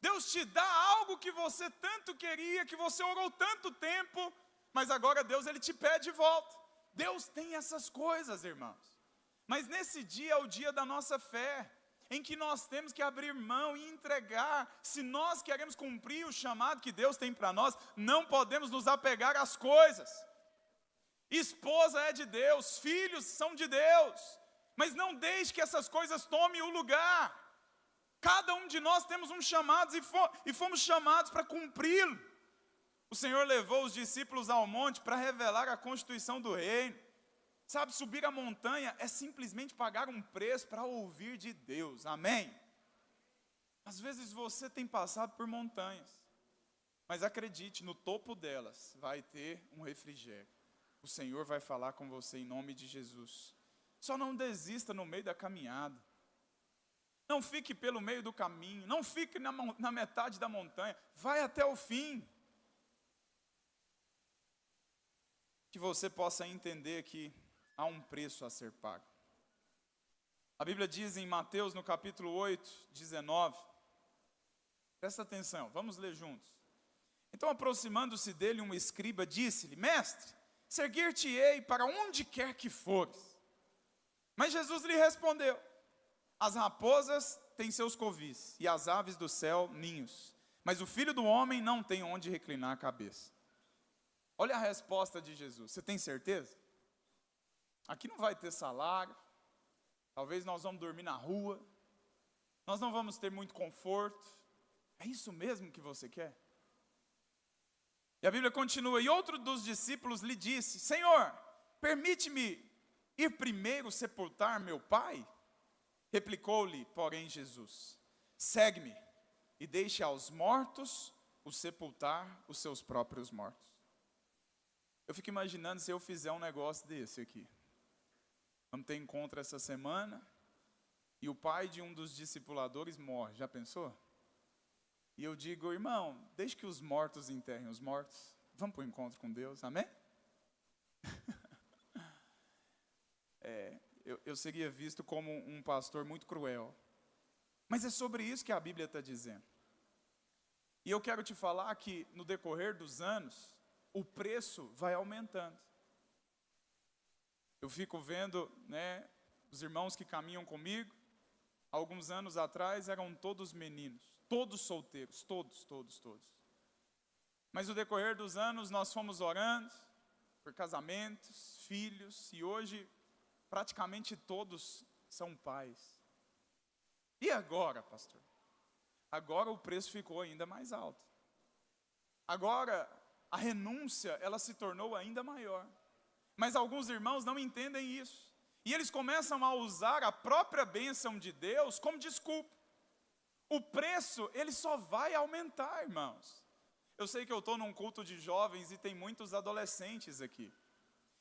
Deus te dá algo que você tanto queria, que você orou tanto tempo, mas agora Deus ele te pede de volta. Deus tem essas coisas, irmãos. Mas nesse dia é o dia da nossa fé, em que nós temos que abrir mão e entregar. Se nós queremos cumprir o chamado que Deus tem para nós, não podemos nos apegar às coisas. Esposa é de Deus, filhos são de Deus, mas não deixe que essas coisas tomem o lugar. Cada um de nós temos um chamado e fomos chamados para cumpri-lo. O Senhor levou os discípulos ao monte para revelar a constituição do reino. Sabe, subir a montanha é simplesmente pagar um preço para ouvir de Deus, amém? Às vezes você tem passado por montanhas, mas acredite, no topo delas vai ter um refrigério. O Senhor vai falar com você em nome de Jesus. Só não desista no meio da caminhada. Não fique pelo meio do caminho, não fique na metade da montanha, vai até o fim. Que você possa entender que há um preço a ser pago. A Bíblia diz em Mateus, no capítulo 8, 19, presta atenção, vamos ler juntos. Então, aproximando-se dele um escriba, disse-lhe, mestre, seguir-te-ei para onde quer que fores. Mas Jesus lhe respondeu, as raposas têm seus covis, e as aves do céu ninhos, mas o Filho do Homem não tem onde reclinar a cabeça. Olha a resposta de Jesus, você tem certeza? Aqui não vai ter salário, talvez nós vamos dormir na rua, nós não vamos ter muito conforto. É isso mesmo que você quer? E a Bíblia continua, e outro dos discípulos lhe disse, Senhor, permite-me Ir primeiro sepultar meu pai? Replicou-lhe, porém, Jesus: segue-me e deixe aos mortos o sepultar os seus próprios mortos. Eu fico imaginando se eu fizer um negócio desse aqui. Vamos ter encontro essa semana e o pai de um dos discipuladores morre. Já pensou? E eu digo: irmão, deixe que os mortos enterrem os mortos. Vamos para o encontro com Deus, amém? Eu seria visto como um pastor muito cruel. Mas é sobre isso que a Bíblia está dizendo. E eu quero te falar que no decorrer dos anos, o preço vai aumentando. Eu fico vendo, os irmãos que caminham comigo, alguns anos atrás eram todos meninos, todos solteiros, todos. Mas no decorrer dos anos nós fomos orando por casamentos, filhos, e hoje praticamente todos são pais. E agora, pastor? Agora o preço ficou ainda mais alto. Agora a renúncia, ela se tornou ainda maior. Mas alguns irmãos não entendem isso. E eles começam a usar a própria bênção de Deus como desculpa. O preço, ele só vai aumentar, irmãos. Eu sei que eu estou num culto de jovens e tem muitos adolescentes aqui.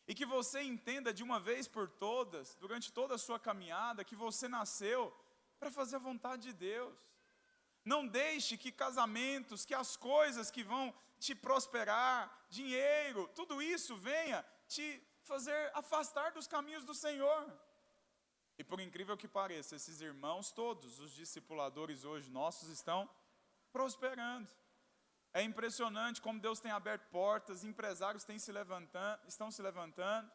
E que você entenda de uma vez por todas, durante toda a sua caminhada, que você nasceu para fazer a vontade de Deus. Não deixe que casamentos, que as coisas que vão te prosperar, dinheiro, tudo isso venha te fazer afastar dos caminhos do Senhor. E por incrível que pareça, esses irmãos todos, os discipuladores hoje nossos, estão prosperando. É impressionante como Deus tem aberto portas, empresários estão se levantando,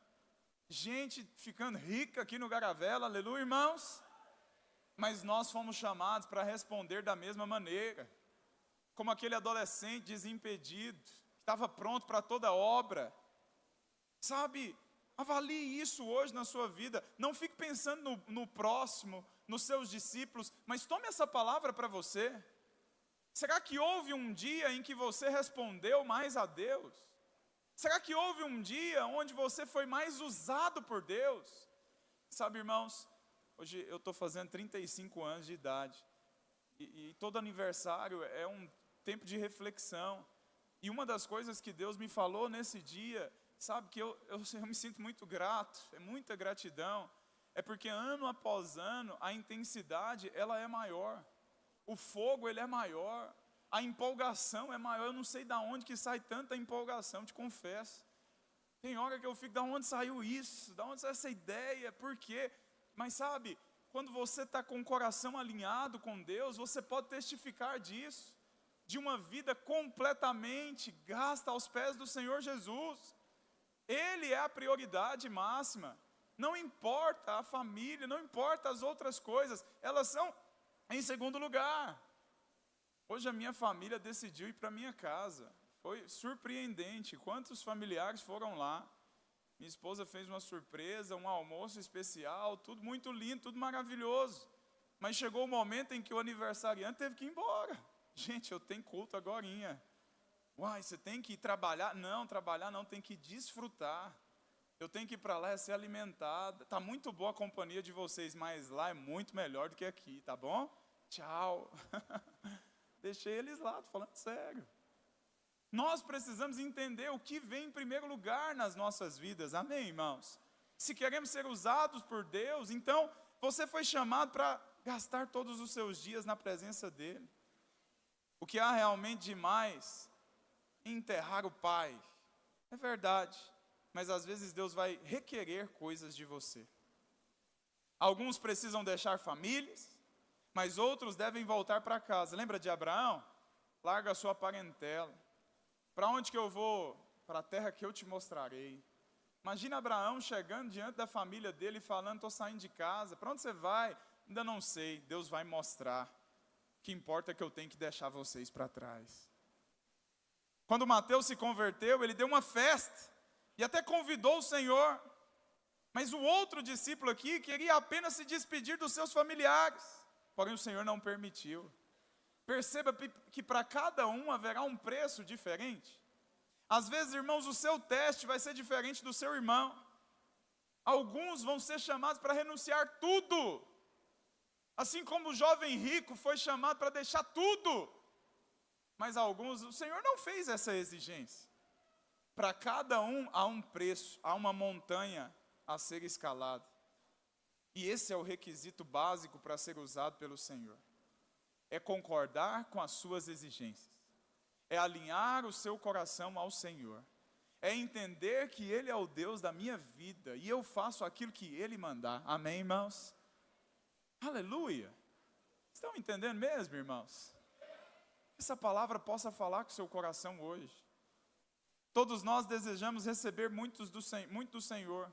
gente ficando rica aqui no Garavela, aleluia, irmãos. Mas nós fomos chamados para responder da mesma maneira, como aquele adolescente desimpedido, que estava pronto para toda obra. Sabe, avalie isso hoje na sua vida. Não fique pensando no próximo, nos seus discípulos, mas tome essa palavra para você. Será que houve um dia em que você respondeu mais a Deus? Será que houve um dia onde você foi mais usado por Deus? Sabe, irmãos, hoje eu estou fazendo 35 anos de idade. E todo aniversário é um tempo de reflexão. E uma das coisas que Deus me falou nesse dia, sabe, que eu me sinto muito grato, é muita gratidão. É porque ano após ano, a intensidade, ela é maior. O fogo, ele é maior, a empolgação é maior. Eu não sei de onde que sai tanta empolgação, te confesso. Tem hora que eu fico, de onde saiu isso? De onde saiu essa ideia? Por quê? Mas sabe, quando você está com o coração alinhado com Deus, você pode testificar disso, de uma vida completamente gasta aos pés do Senhor Jesus. Ele é a prioridade máxima. Não importa a família, não importa as outras coisas, elas são em segundo lugar. Hoje a minha família decidiu ir para minha casa. Foi surpreendente. Quantos familiares foram lá? Minha esposa fez uma surpresa, um almoço especial, tudo muito lindo, tudo maravilhoso. Mas chegou o momento em que o aniversariante teve que ir embora. Gente, eu tenho culto agorinha. Uai, você tem que ir trabalhar? Não, trabalhar não, tem que desfrutar. Eu tenho que ir para lá e ser alimentada. Está muito boa a companhia de vocês, mas lá é muito melhor do que aqui, tá bom? Tchau. Deixei eles lá, estou falando sério. Nós precisamos entender o que vem em primeiro lugar nas nossas vidas, amém, irmãos? Se queremos ser usados por Deus, então você foi chamado para gastar todos os seus dias na presença dEle. O que há realmente de mais em enterrar o Pai, é verdade, mas às vezes Deus vai requerer coisas de você. Alguns precisam deixar famílias, mas outros devem voltar para casa. Lembra de Abraão? Larga a sua parentela. Para onde que eu vou? Para a terra que eu te mostrarei. Imagina Abraão chegando diante da família dele e falando, estou saindo de casa. Para onde você vai? Ainda não sei, Deus vai mostrar. O que importa é que eu tenho que deixar vocês para trás. Quando Mateus se converteu, ele deu uma festa e até convidou o Senhor. Mas o outro discípulo aqui queria apenas se despedir dos seus familiares. Porém o Senhor não permitiu. Perceba que para cada um haverá um preço diferente. Às vezes, irmãos, o seu teste vai ser diferente do seu irmão. Alguns vão ser chamados para renunciar tudo. Assim como o jovem rico foi chamado para deixar tudo. Mas alguns, o Senhor não fez essa exigência. Para cada um há um preço, há uma montanha a ser escalada. E esse é o requisito básico para ser usado pelo Senhor. É concordar com as suas exigências. É alinhar o seu coração ao Senhor. É entender que Ele é o Deus da minha vida e eu faço aquilo que Ele mandar. Amém, irmãos? Aleluia! Estão entendendo mesmo, irmãos? Que essa palavra possa falar com o seu coração hoje. Todos nós desejamos receber muito do Senhor.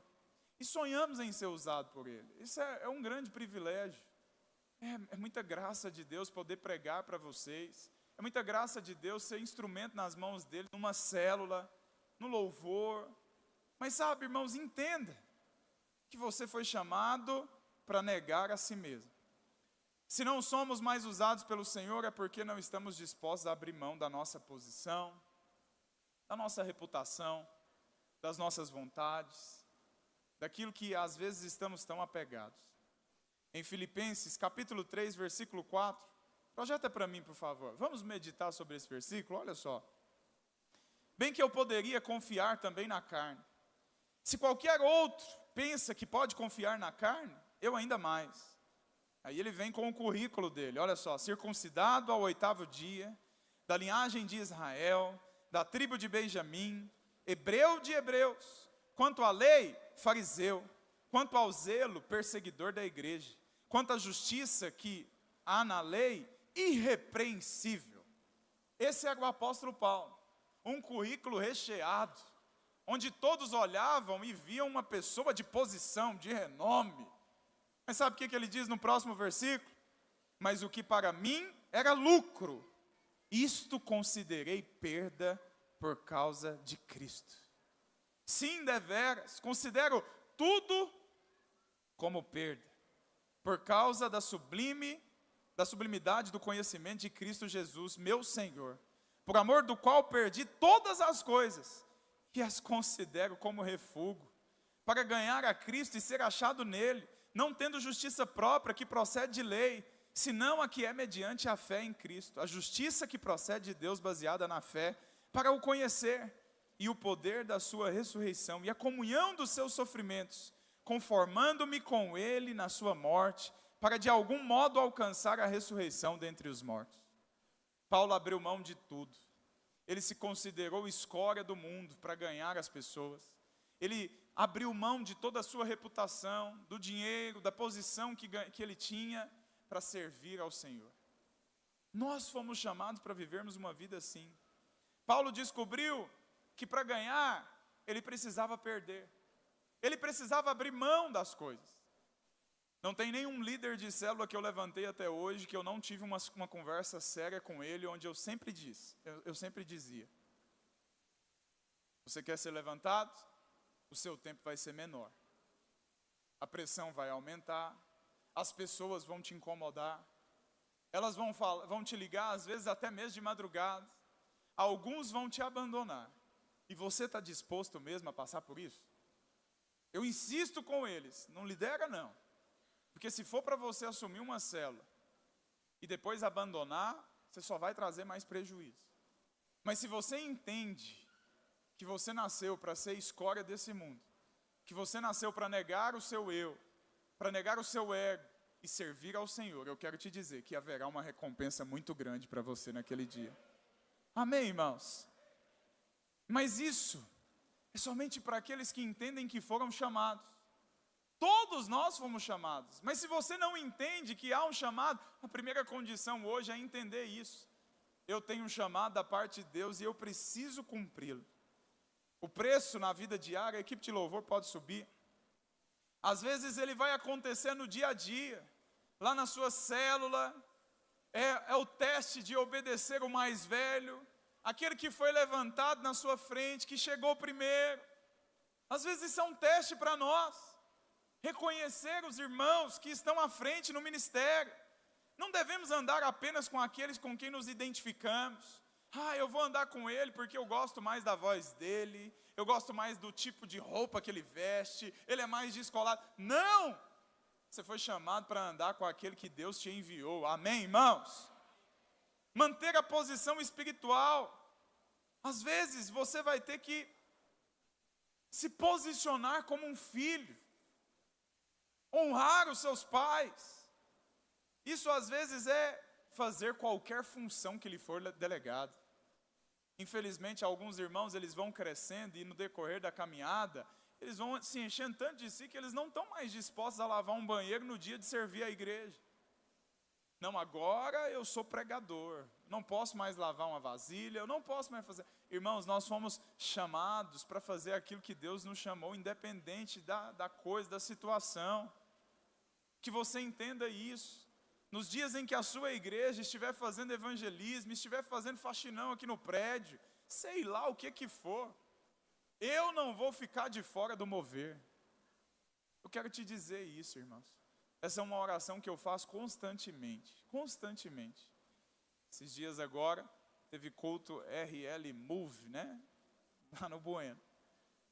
E sonhamos em ser usado por Ele. Isso é um grande privilégio. É muita graça de Deus poder pregar para vocês. É muita graça de Deus ser instrumento nas mãos dEle, numa célula, no louvor. Mas sabe, irmãos, entenda que você foi chamado para negar a si mesmo. Se não somos mais usados pelo Senhor, é porque não estamos dispostos a abrir mão da nossa posição, da nossa reputação, das nossas vontades, daquilo que às vezes estamos tão apegados. Em Filipenses, capítulo 3, versículo 4, projeta para mim, por favor. Vamos meditar sobre esse versículo, olha só. Bem que eu poderia confiar também na carne. Se qualquer outro pensa que pode confiar na carne, eu ainda mais. Aí ele vem com o currículo dele, olha só. Circuncidado ao 8º dia, da linhagem de Israel, da tribo de Benjamim, hebreu de hebreus. Quanto à lei, fariseu. Quanto ao zelo, perseguidor da igreja. Quanto à justiça que há na lei, irrepreensível. Esse era o apóstolo Paulo. Um currículo recheado, onde todos olhavam e viam uma pessoa de posição, de renome. Mas sabe o que ele diz no próximo versículo? Mas o que para mim era lucro, isto considerei perda por causa de Cristo. Sim, deveras, considero tudo como perda, por causa da sublimidade do conhecimento de Cristo Jesus, meu Senhor, por amor do qual perdi todas as coisas, e as considero como refúgio, para ganhar a Cristo e ser achado nele, não tendo justiça própria que procede de lei, senão a que é mediante a fé em Cristo, a justiça que procede de Deus baseada na fé, para o conhecer, e o poder da sua ressurreição, e a comunhão dos seus sofrimentos, conformando-me com ele na sua morte, para de algum modo alcançar a ressurreição dentre os mortos. Paulo abriu mão de tudo. Ele se considerou escória do mundo para ganhar as pessoas. Ele abriu mão de toda a sua reputação, do dinheiro, da posição que ele tinha para servir ao Senhor. Nós fomos chamados para vivermos uma vida assim. Paulo descobriu que para ganhar, ele precisava perder. Ele precisava abrir mão das coisas. Não tem nenhum líder de célula que eu levantei até hoje que eu não tive uma conversa séria com ele, onde eu sempre dizia: você quer ser levantado? O seu tempo vai ser menor. A pressão vai aumentar, as pessoas vão te incomodar, elas vão te ligar, às vezes até mesmo de madrugada, alguns vão te abandonar, e você está disposto mesmo a passar por isso? Eu insisto com eles, não lidera não, porque se for para você assumir uma célula, e depois abandonar, você só vai trazer mais prejuízo. Mas se você entende que você nasceu para ser escória desse mundo, que você nasceu para negar o seu eu, para negar o seu ego e servir ao Senhor, eu quero te dizer que haverá uma recompensa muito grande para você naquele dia. Amém, irmãos? Mas isso é somente para aqueles que entendem que foram chamados. Todos nós fomos chamados, mas se você não entende que há um chamado, a primeira condição hoje é entender isso. Eu tenho um chamado da parte de Deus e eu preciso cumpri-lo. O preço na vida diária, a equipe de louvor pode subir. Às vezes ele vai acontecer no dia a dia, lá na sua célula, é o teste de obedecer o mais velho, aquele que foi levantado na sua frente, que chegou primeiro. Às vezes isso é um teste para nós. Reconhecer os irmãos que estão à frente no ministério. Não devemos andar apenas com aqueles com quem nos identificamos. Eu vou andar com ele porque eu gosto mais da voz dele, eu gosto mais do tipo de roupa que ele veste, ele é mais descolado. Não! Você foi chamado para andar com aquele que Deus te enviou. Amém, irmãos? Manter a posição espiritual. Às vezes você vai ter que se posicionar como um filho, honrar os seus pais. Isso às vezes é fazer qualquer função que lhe for delegado. Infelizmente, alguns irmãos, eles vão crescendo e no decorrer da caminhada, eles vão se enchendo tanto de si que eles não estão mais dispostos a lavar um banheiro no dia de servir a igreja. Não, agora eu sou pregador, não posso mais lavar uma vasilha, eu não posso mais fazer. Irmãos, nós fomos chamados para fazer aquilo que Deus nos chamou, independente da coisa, da situação. Que você entenda isso. Nos dias em que a sua igreja estiver fazendo evangelismo, estiver fazendo faxinão aqui no prédio, sei lá o que for, eu não vou ficar de fora do mover. Eu quero te dizer isso, irmãos. Essa é uma oração que eu faço constantemente, constantemente. Esses dias agora, teve culto RL Move, né? Lá no Bueno.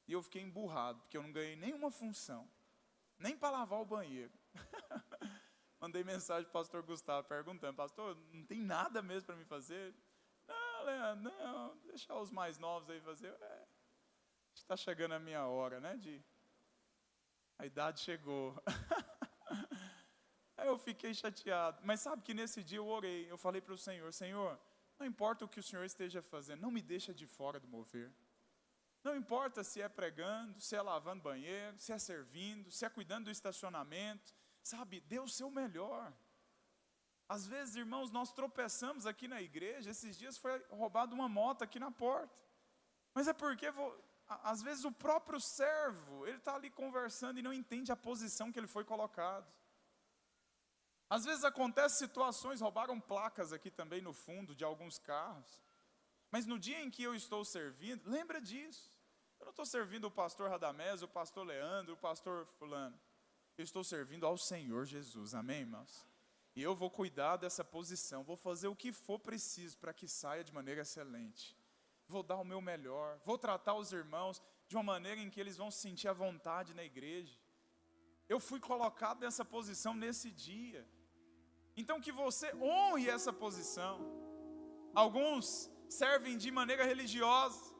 E eu fiquei emburrado, porque eu não ganhei nenhuma função, nem para lavar o banheiro. Mandei mensagem para o pastor Gustavo perguntando: pastor, não tem nada mesmo para me fazer? Não, Leandro, não, deixar os mais novos aí fazer. Está chegando a minha hora, né? A idade chegou. Aí eu fiquei chateado. Mas sabe que nesse dia eu orei, eu falei para o Senhor: Senhor, não importa o que o Senhor esteja fazendo, não me deixa de fora do mover. Não importa se é pregando, se é lavando banheiro, se é servindo, se é cuidando do estacionamento. Sabe, dê o seu melhor. Às vezes, irmãos, nós tropeçamos aqui na igreja. Esses dias foi roubada uma moto aqui na porta. Mas é porque, às vezes, o próprio servo, ele está ali conversando e não entende a posição que ele foi colocado. Às vezes acontecem situações, roubaram placas aqui também no fundo de alguns carros. Mas no dia em que eu estou servindo, lembra disso. Eu não estou servindo o pastor Radamés, o pastor Leandro, o pastor fulano. Eu estou servindo ao Senhor Jesus, amém, irmãos? E eu vou cuidar dessa posição, vou fazer o que for preciso para que saia de maneira excelente. Vou dar o meu melhor, vou tratar os irmãos de uma maneira em que eles vão se sentir à vontade na igreja. Eu fui colocado nessa posição nesse dia. Então que você honre essa posição. Alguns servem de maneira religiosa.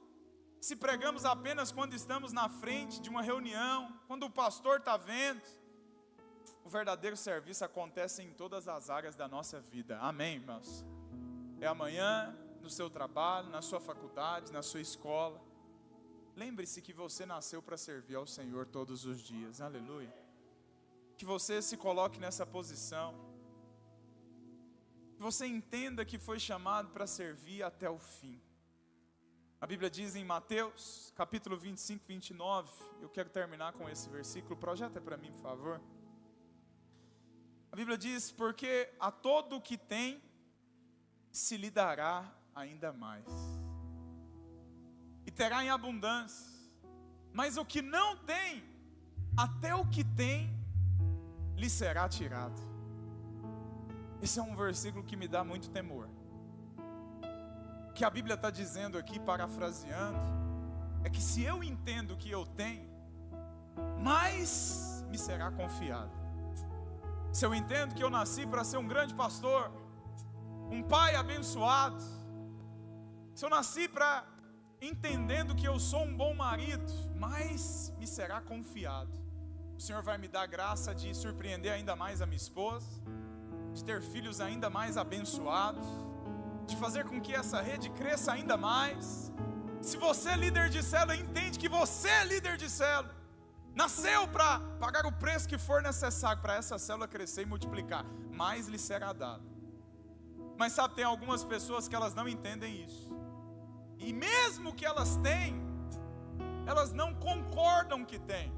Se pregamos apenas quando estamos na frente de uma reunião, quando o pastor está vendo. O verdadeiro serviço acontece em todas as áreas da nossa vida. Amém, irmãos? É amanhã, no seu trabalho, na sua faculdade, na sua escola. Lembre-se que você nasceu para servir ao Senhor todos os dias. Aleluia. Que você se coloque nessa posição. Que você entenda que foi chamado para servir até o fim. A Bíblia diz em Mateus, capítulo 25, 29. Eu quero terminar com esse versículo. Projeta para mim, por favor. A Bíblia diz: porque a todo o que tem, se lhe dará ainda mais. E terá em abundância. Mas o que não tem, até o que tem, lhe será tirado. Esse é um versículo que me dá muito temor. O que a Bíblia está dizendo aqui, parafraseando, é que se eu entendo o que eu tenho, mais me será confiado. Se eu entendo que eu nasci para ser um grande pastor, um pai abençoado, se eu nasci para, entendendo que eu sou um bom marido, mais me será confiado. O Senhor vai me dar graça de surpreender ainda mais a minha esposa, de ter filhos ainda mais abençoados, de fazer com que essa rede cresça ainda mais. Se você é líder de célula, entende que você é líder de célula. Nasceu para pagar o preço que for necessário para essa célula crescer e multiplicar. Mais lhe será dado. Mas sabe, tem algumas pessoas que elas não entendem isso. E mesmo que elas têm, elas não concordam que têm.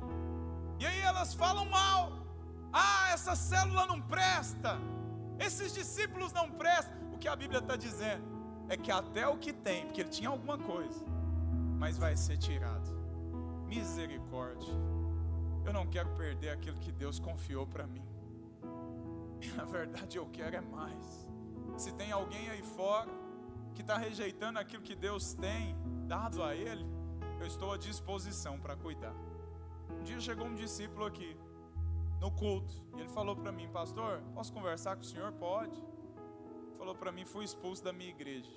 E aí elas falam mal. Essa célula não presta. Esses discípulos não prestam. O que a Bíblia está dizendo é que até o que tem, porque ele tinha alguma coisa, mas vai ser tirado. Misericórdia. Eu não quero perder aquilo que Deus confiou para mim. E na verdade eu quero é mais. Se tem alguém aí fora que está rejeitando aquilo que Deus tem dado a ele, eu estou à disposição para cuidar. Um dia chegou um discípulo aqui, no culto, e ele falou para mim: pastor, posso conversar com o senhor? Pode. Ele falou para mim: fui expulso da minha igreja.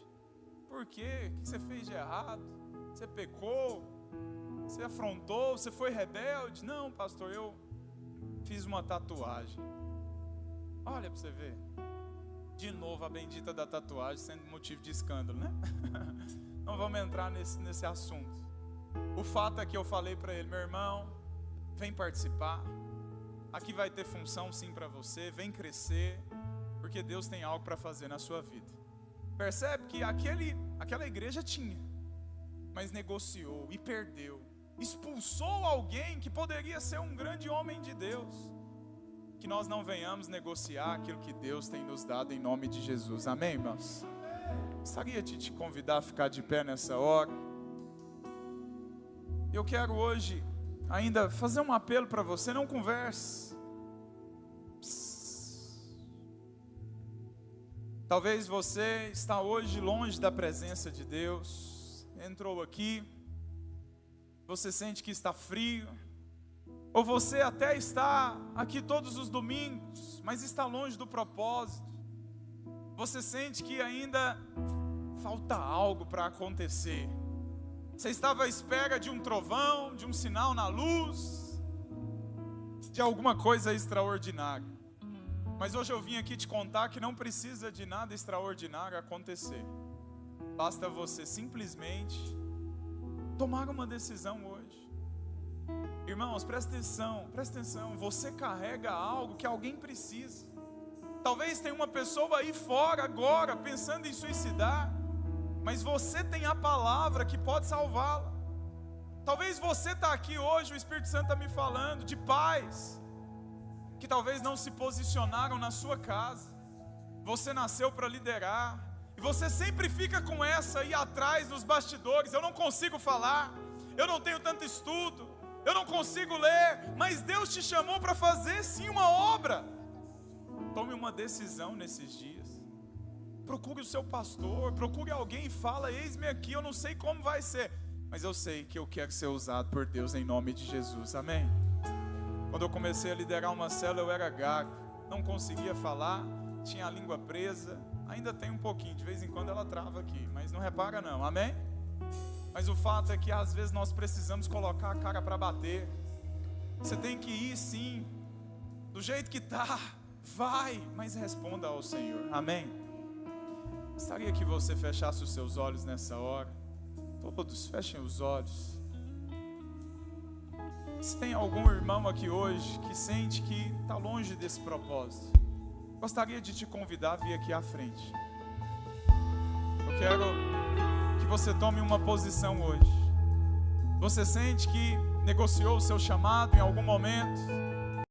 Por quê? O que você fez de errado? Você pecou? Você afrontou? Você foi rebelde? Não, pastor, eu fiz uma tatuagem. Olha para você ver. De novo a bendita da tatuagem sendo motivo de escândalo, né? Não vamos entrar nesse assunto. O fato é que eu falei para ele: meu irmão, vem participar. Aqui vai ter função sim para você. Vem crescer, porque Deus tem algo para fazer na sua vida. Percebe que aquela igreja tinha, mas negociou e perdeu. Expulsou alguém que poderia ser um grande homem de Deus. Que nós não venhamos negociar aquilo que Deus tem nos dado em nome de Jesus. Amém, irmãos? Gostaria de te convidar a ficar de pé nessa hora. Eu quero hoje ainda fazer um apelo para você: não converse. Talvez você está hoje longe da presença de Deus, entrou aqui, você sente que está frio, ou você até está aqui todos os domingos, mas está longe do propósito. Você sente que ainda falta algo para acontecer. Você estava à espera de um trovão, de um sinal na luz, de alguma coisa extraordinária. Mas hoje eu vim aqui te contar que não precisa de nada extraordinário acontecer. Basta você simplesmente tomar uma decisão hoje. Irmãos, presta atenção. Você carrega algo que alguém precisa. Talvez tenha uma pessoa aí fora agora pensando em suicidar, mas você tem a palavra que pode salvá-la. Talvez você está aqui hoje, o Espírito Santo está me falando de pais que talvez não se posicionaram na sua casa. Você nasceu para liderar, e você sempre fica com essa aí atrás nos bastidores: eu não consigo falar, eu não tenho tanto estudo, eu não consigo ler. Mas Deus te chamou para fazer sim uma obra. Tome uma decisão nesses dias. Procure o seu pastor, procure alguém e fala: eis-me aqui, eu não sei como vai ser, mas eu sei que eu quero ser usado por Deus em nome de Jesus. Amém? Quando eu comecei a liderar uma célula, eu era gago, não conseguia falar, tinha a língua presa. Ainda tem um pouquinho, de vez em quando ela trava aqui, mas não repara não, amém? Mas o fato é que às vezes nós precisamos colocar a cara para bater. Você tem que ir sim, do jeito que está, vai, mas responda ao Senhor, amém? Gostaria que você fechasse os seus olhos nessa hora. Todos, fechem os olhos. Se tem algum irmão aqui hoje que sente que está longe desse propósito, gostaria de te convidar a vir aqui à frente. Eu quero que você tome uma posição hoje. Você sente que negociou o seu chamado em algum momento,